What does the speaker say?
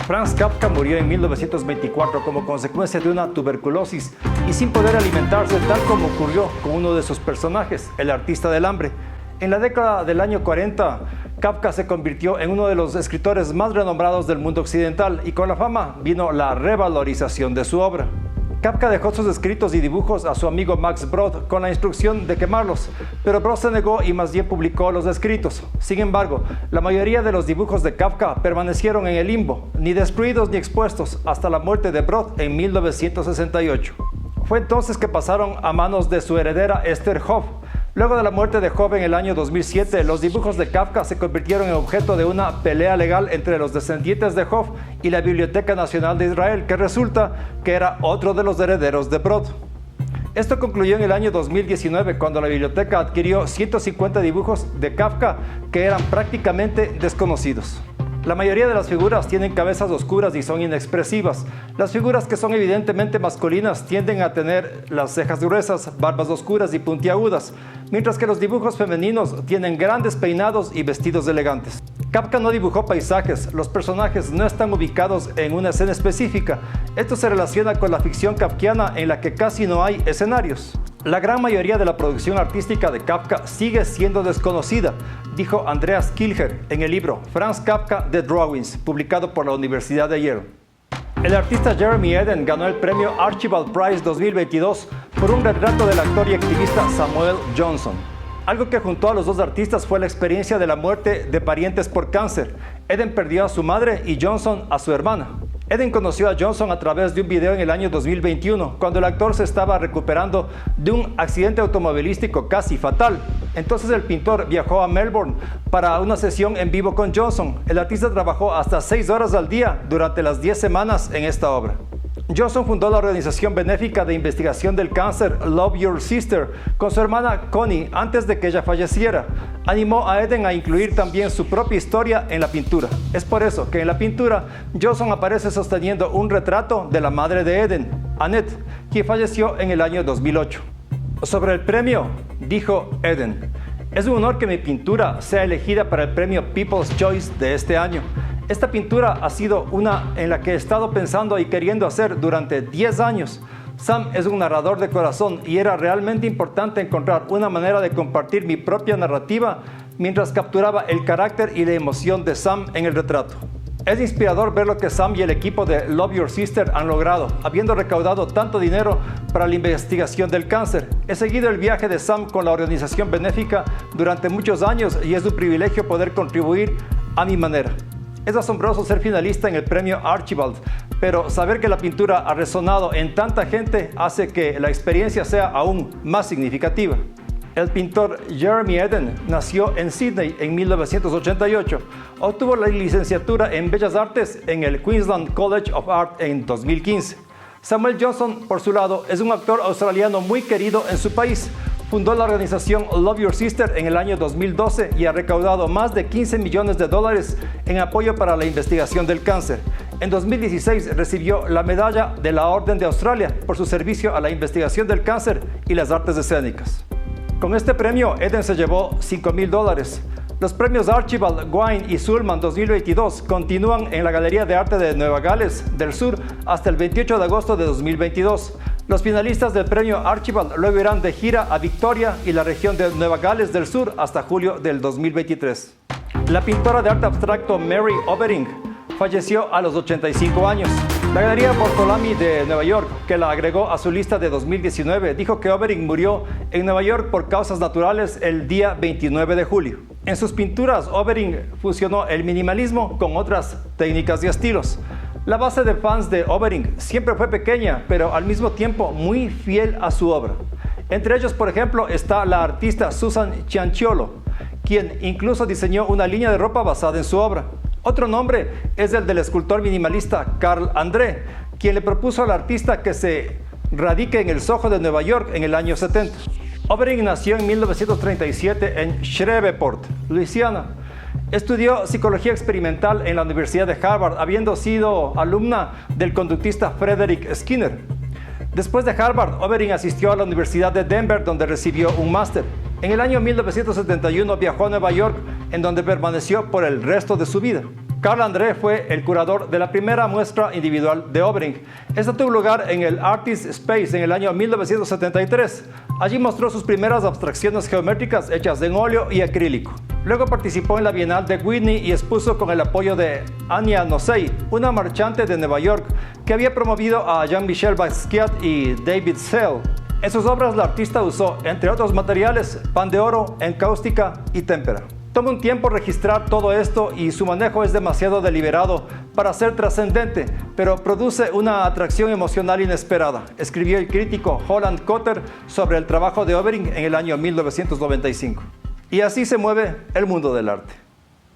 Franz Kafka murió en 1924 como consecuencia de una tuberculosis y sin poder alimentarse, tal como ocurrió con uno de sus personajes, el artista del hambre. En la década del año 40, Kafka se convirtió en uno de los escritores más renombrados del mundo occidental y con la fama vino la revalorización de su obra. Kafka dejó sus escritos y dibujos a su amigo Max Brod con la instrucción de quemarlos, pero Brod se negó y más bien publicó los escritos. Sin embargo, la mayoría de los dibujos de Kafka permanecieron en el limbo, ni destruidos ni expuestos, hasta la muerte de Brod en 1968. Fue entonces que pasaron a manos de su heredera Esther Hoff. Luego de la muerte de Hoff en el año 2007, los dibujos de Kafka se convirtieron en objeto de una pelea legal entre los descendientes de Hoff y la Biblioteca Nacional de Israel, que resulta que era otro de los herederos de Brod. Esto concluyó en el año 2019, cuando la biblioteca adquirió 150 dibujos de Kafka que eran prácticamente desconocidos. La mayoría de las figuras tienen cabezas oscuras y son inexpresivas. Las figuras que son evidentemente masculinas tienden a tener las cejas gruesas, barbas oscuras y puntiagudas, mientras que los dibujos femeninos tienen grandes peinados y vestidos elegantes. Kafka no dibujó paisajes, los personajes no están ubicados en una escena específica. Esto se relaciona con la ficción kafkiana en la que casi no hay escenarios. La gran mayoría de la producción artística de Kafka sigue siendo desconocida, dijo Andreas Kilcher en el libro Franz Kafka: The Drawings, publicado por la Universidad de Yale. El artista Jeremy Eden ganó el premio Archibald Prize 2022 por un retrato del actor y activista Samuel Johnson. Algo que juntó a los dos artistas fue la experiencia de la muerte de parientes por cáncer. Eden perdió a su madre y Johnson a su hermana. Eden conoció a Johnson a través de un video en el año 2021, cuando el actor se estaba recuperando de un accidente automovilístico casi fatal. Entonces el pintor viajó a Melbourne para una sesión en vivo con Johnson. El artista trabajó hasta 6 horas al día durante las 10 semanas en esta obra. Johnson fundó la organización benéfica de investigación del cáncer Love Your Sister con su hermana Connie antes de que ella falleciera. Animó a Eden a incluir también su propia historia en la pintura. Es por eso que en la pintura Johnson aparece sosteniendo un retrato de la madre de Eden, Annette, quien falleció en el año 2008. Sobre el premio, dijo Eden: "Es un honor que mi pintura sea elegida para el premio People's Choice de este año. Esta pintura ha sido una en la que he estado pensando y queriendo hacer durante 10 años. Sam es un narrador de corazón y era realmente importante encontrar una manera de compartir mi propia narrativa mientras capturaba el carácter y la emoción de Sam en el retrato. Es inspirador ver lo que Sam y el equipo de Love Your Sister han logrado, habiendo recaudado tanto dinero para la investigación del cáncer. He seguido el viaje de Sam con la organización benéfica durante muchos años y es un privilegio poder contribuir a mi manera. Es asombroso ser finalista en el premio Archibald, pero saber que la pintura ha resonado en tanta gente hace que la experiencia sea aún más significativa". El pintor Jeremy Eden nació en Sydney en 1988. Obtuvo la licenciatura en Bellas Artes en el Queensland College of Art en 2015. Samuel Johnson, por su lado, es un actor australiano muy querido en su país. Fundó la organización Love Your Sister en el año 2012 y ha recaudado más de $15 millones en apoyo para la investigación del cáncer. En 2016 recibió la medalla de la Orden de Australia por su servicio a la investigación del cáncer y las artes escénicas. Con este premio, Eden se llevó $5,000. Los premios Archibald, Wine y Sulman 2022 continúan en la Galería de Arte de Nueva Gales del Sur hasta el 28 de agosto de 2022. Los finalistas del premio Archibald luego irán de gira a Victoria y la región de Nueva Gales del Sur hasta julio del 2023. La pintora de arte abstracto Mary Overing falleció a los 85 años. La Galería Bartolomé de Nueva York, que la agregó a su lista de 2019, dijo que Overing murió en Nueva York por causas naturales el día 29 de julio. En sus pinturas, Overing fusionó el minimalismo con otras técnicas y estilos. La base de fans de Overing siempre fue pequeña, pero al mismo tiempo muy fiel a su obra. Entre ellos, por ejemplo, está la artista Susan Cianciolo, quien incluso diseñó una línea de ropa basada en su obra. Otro nombre es el del escultor minimalista Carl André, quien le propuso al artista que se radique en el Soho de Nueva York en el año 70. Overing nació en 1937 en Shreveport, Luisiana. Estudió psicología experimental en la Universidad de Harvard, habiendo sido alumna del conductista Frederick Skinner. Después de Harvard, Overing asistió a la Universidad de Denver, donde recibió un máster. En el año 1971 viajó a Nueva York, en donde permaneció por el resto de su vida. Carl André fue el curador de la primera muestra individual de Obering. Esta tuvo lugar en el Artist Space en el año 1973. Allí mostró sus primeras abstracciones geométricas hechas en óleo y acrílico. Luego participó en la Bienal de Whitney y expuso con el apoyo de Anya Nosei, una marchante de Nueva York que había promovido a Jean-Michel Basquiat y David Sell. En sus obras, la artista usó, entre otros materiales, pan de oro, encáustica y témpera. Toma un tiempo registrar todo esto y su manejo es demasiado deliberado para ser trascendente, pero produce una atracción emocional inesperada, escribió el crítico Holland Cotter sobre el trabajo de Obering en el año 1995. Y así se mueve el mundo del arte.